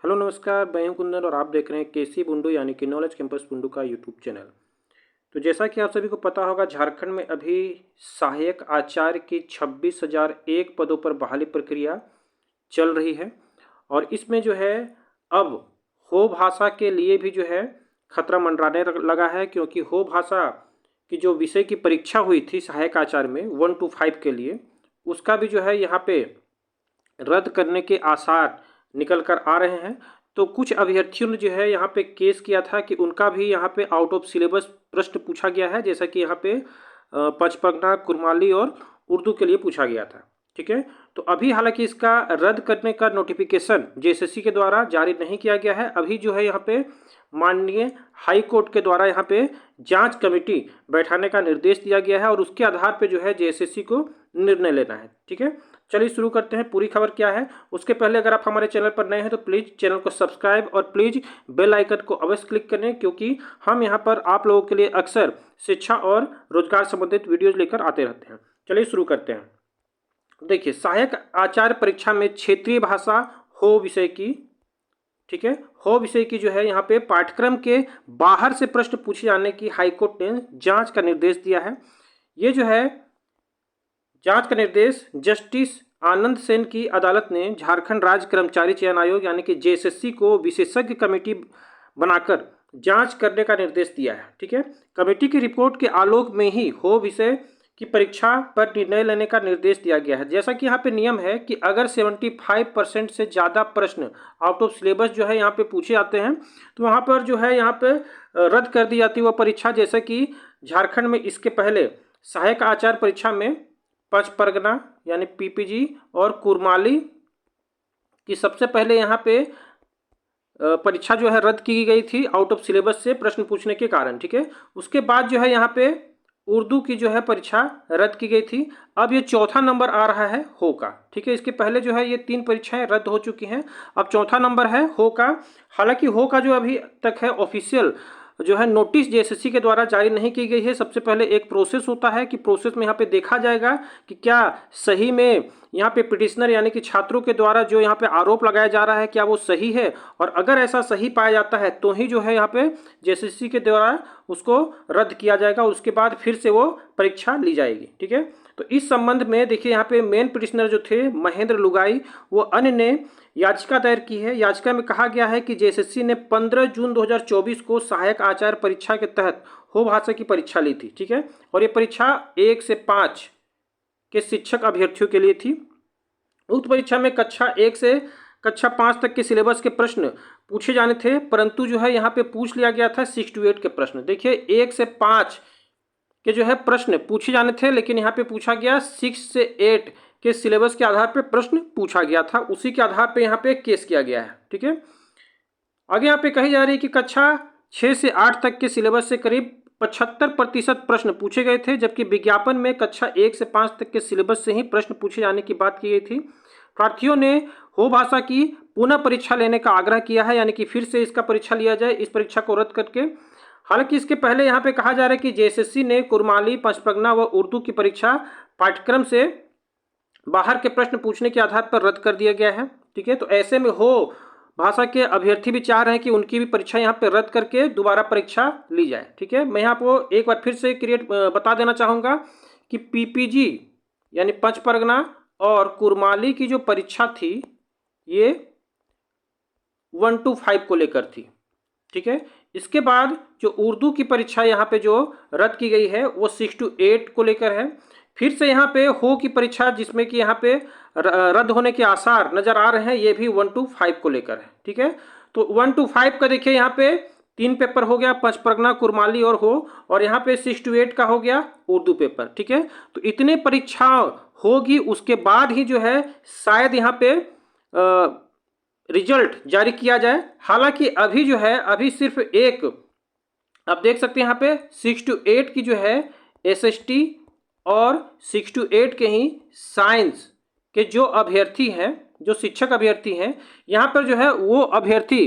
Hello नमस्कार, मैं हूं कुंदन और आप देख रहे हैं केसी बुंडू यानी कि नॉलेज कैंपस बुंडू का यूट्यूब चैनल। तो जैसा कि आप सभी को पता होगा, झारखंड में अभी सहायक आचार्य की 26,001 पदों पर बहाली प्रक्रिया चल रही है और इसमें जो है अब हो भाषा के लिए भी जो है खतरा मंडराने लगा है, क्योंकि हो भाषा की जो विषय की परीक्षा हुई थी सहायक आचार्य में 1 to 5 के लिए, उसका भी जो है यहाँ पे रद्द करने के आसार निकल कर आ रहे हैं। तो कुछ अभ्यर्थियों ने जो है यहाँ पे केस किया था कि उनका भी यहाँ पे आउट ऑफ सिलेबस प्रश्न पूछा गया है, जैसा कि यहाँ पे पचपगना, कुरमाली और उर्दू के लिए पूछा गया था। ठीक है, तो अभी हालांकि इसका रद्द करने का नोटिफिकेशन जेएसएससी के द्वारा जारी नहीं किया गया है। अभी जो है यहाँ पे माननीय हाई कोर्ट के द्वारा यहाँ पे जांच कमेटी बैठाने का निर्देश दिया गया है और उसके आधार पे जो है जेएसएससी को निर्णय लेना है। ठीक है, चलिए शुरू करते हैं। पूरी खबर क्या है उसके पहले अगर आप हमारे चैनल पर नए हैं तो प्लीज़ चैनल को सब्सक्राइब और प्लीज़ बेल आइकन को अवश्य क्लिक करें, क्योंकि हम यहाँ पर आप लोगों के लिए अक्सर शिक्षा और रोजगार संबंधित वीडियोज लेकर आते रहते हैं। चलिए शुरू करते हैं। देखिए, सहायक आचार्य परीक्षा में क्षेत्रीय भाषा हो विषय की, ठीक है, हो विषय की जो है यहाँ पे पाठ्यक्रम के बाहर से प्रश्न पूछे जाने की हाईकोर्ट ने जांच का निर्देश दिया है। ये जो है जांच का निर्देश जस्टिस आनंद सेन की अदालत ने झारखंड राज्य कर्मचारी चयन आयोग यानी कि जेएसएससी को विशेषज्ञ कमेटी बनाकर जांच करने का निर्देश दिया है। ठीक है, कमेटी की रिपोर्ट के आलोक में ही हो विषय की परीक्षा पर निर्णय लेने का निर्देश दिया गया है। जैसा कि यहाँ पे नियम है कि अगर 75% से ज़्यादा प्रश्न आउट ऑफ सिलेबस जो है यहाँ पे पूछे जाते हैं तो वहाँ पर जो है यहाँ पे रद्द कर दी जाती है वह परीक्षा। जैसे कि झारखंड में इसके पहले सहायक आचार्य परीक्षा में पचपरगना यानी पीपीजी और कुरमाली की सबसे पहले यहाँ पे परीक्षा जो है रद्द की गई थी आउट ऑफ सिलेबस से प्रश्न पूछने के कारण। ठीक है, उसके बाद जो है यहाँ पे उर्दू की जो है परीक्षा रद्द की गई थी। अब ये चौथा नंबर आ रहा है हो का। ठीक है, इसके पहले जो है ये 3 परीक्षाएं रद्द हो चुकी हैं, अब चौथा नंबर है हो का। हालांकि हो का जो अभी तक है ऑफिशियल जो है नोटिस जेएसएससी के द्वारा जारी नहीं की गई है। सबसे पहले एक प्रोसेस होता है कि प्रोसेस में यहाँ पे देखा जाएगा कि क्या सही में यहाँ पे पिटिशनर यानी कि छात्रों के द्वारा जो यहाँ पे आरोप लगाया जा रहा है क्या वो सही है, और अगर ऐसा सही पाया जाता है तो ही जो है यहाँ पे जेएसएससी के द्वारा उसको रद्द किया जाएगा। उसके बाद फिर से वो परीक्षा ली जाएगी। ठीक है, तो इस संबंध में देखिए यहाँ पे मेन पिटिशनर जो थे महेंद्र लुगाई, वो अन्य ने याचिका दायर की है। याचिका में कहा गया है कि जेएसएससी ने 15 जून 2024 को सहायक आचार्य परीक्षा के तहत हो भाषा की परीक्षा ली थी। ठीक है, और ये परीक्षा 1 से 5 के शिक्षक अभ्यर्थियों के लिए थी। उक्त परीक्षा में कक्षा 1 से कक्षा 5 तक के सिलेबस के प्रश्न पूछे जाने थे, परंतु जो है यहाँ पे पूछ लिया गया था 6 to 8 के प्रश्न। देखिए 1 से 5 के जो है प्रश्न पूछे जाने थे, लेकिन यहाँ पे पूछा गया 6 से 8 के सिलेबस के आधार पे प्रश्न पूछा गया था, उसी के आधार पे यहाँ पे केस किया गया है। ठीक है, आगे यहाँ पे कही जा रही है कि कक्षा 6 से 8 तक के सिलेबस से करीब 75% प्रश्न पूछे गए थे, जबकि विज्ञापन में कक्षा 1 से 5 तक के सिलेबस से ही प्रश्न पूछे जाने की बात की गई थी। प्रार्थियों ने हो भाषा की पुनः परीक्षा लेने का आग्रह किया है, यानी कि फिर से इसका परीक्षा लिया जाए, इस परीक्षा को रद्द करके। हालांकि इसके पहले यहाँ पे कहा जा रहा है कि जेएसएससी ने कुरमाली, पचपगना व उर्दू की परीक्षा पाठ्यक्रम से बाहर के प्रश्न पूछने के आधार पर रद्द कर दिया गया है। ठीक है, तो ऐसे में हो भाषा के अभ्यर्थी भी चाह रहे हैं कि उनकी भी परीक्षा यहाँ पे रद्द करके दोबारा परीक्षा ली जाए। ठीक है, मैं यहाँ को एक बार फिर से बता देना चाहूँगा कि पीपीजी यानी पचपरगना और कुरमाली की जो परीक्षा थी ये 1 to 5 को लेकर थी। ठीक है, इसके बाद जो उर्दू की परीक्षा यहाँ पे जो रद्द की गई है वो 6 to 8 को लेकर है। फिर से यहाँ पे हो की परीक्षा जिसमें कि यहाँ पे रद्द होने के आसार नजर आ रहे हैं, ये भी 1 to 5 को लेकर है। ठीक है, तो 1 to 5 का देखिए यहाँ पे 3 पेपर हो गया, पचपरगना, कुरमाली और हो, और यहाँ पे 6 to 8 का हो गया उर्दू पेपर। ठीक है, तो इतने परीक्षा होगी, उसके बाद ही जो है शायद यहाँ पे रिजल्ट जारी किया जाए। हालांकि अभी जो है अभी सिर्फ एक, आप देख सकते हैं यहाँ पे 6 to 8 की जो है एसएसटी और 6 to 8 के ही साइंस के जो अभ्यर्थी हैं, जो शिक्षक अभ्यर्थी हैं, यहाँ पर जो है वो अभ्यर्थी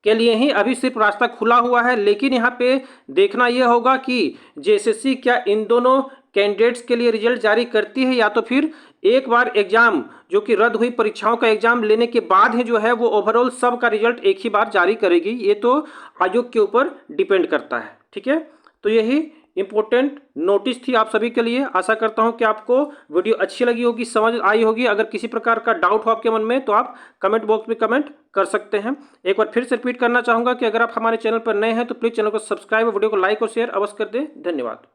के लिए ही अभी सिर्फ रास्ता खुला हुआ है। लेकिन यहाँ पे देखना यह होगा कि जेएसएससी क्या इन दोनों कैंडिडेट्स के लिए रिजल्ट जारी करती है या तो फिर एक बार एग्जाम जो कि रद्द हुई परीक्षाओं का एग्जाम लेने के बाद ही जो है वो ओवरऑल सब का रिजल्ट एक ही बार जारी करेगी। ये तो आयोग के ऊपर डिपेंड करता है। ठीक है, तो यही इंपॉर्टेंट नोटिस थी आप सभी के लिए। आशा करता हूं कि आपको वीडियो अच्छी लगी होगी, समझ आई होगी। अगर किसी प्रकार का डाउट हो आपके मन में तो आप कमेंट बॉक्स में कमेंट कर सकते हैं। एक बार फिर से रिपीट करना चाहूंगा कि अगर आप हमारे चैनल पर नए हैं तो प्लीज़ चैनल को सब्सक्राइब और वीडियो को लाइक और शेयर अवश्य कर दें। धन्यवाद।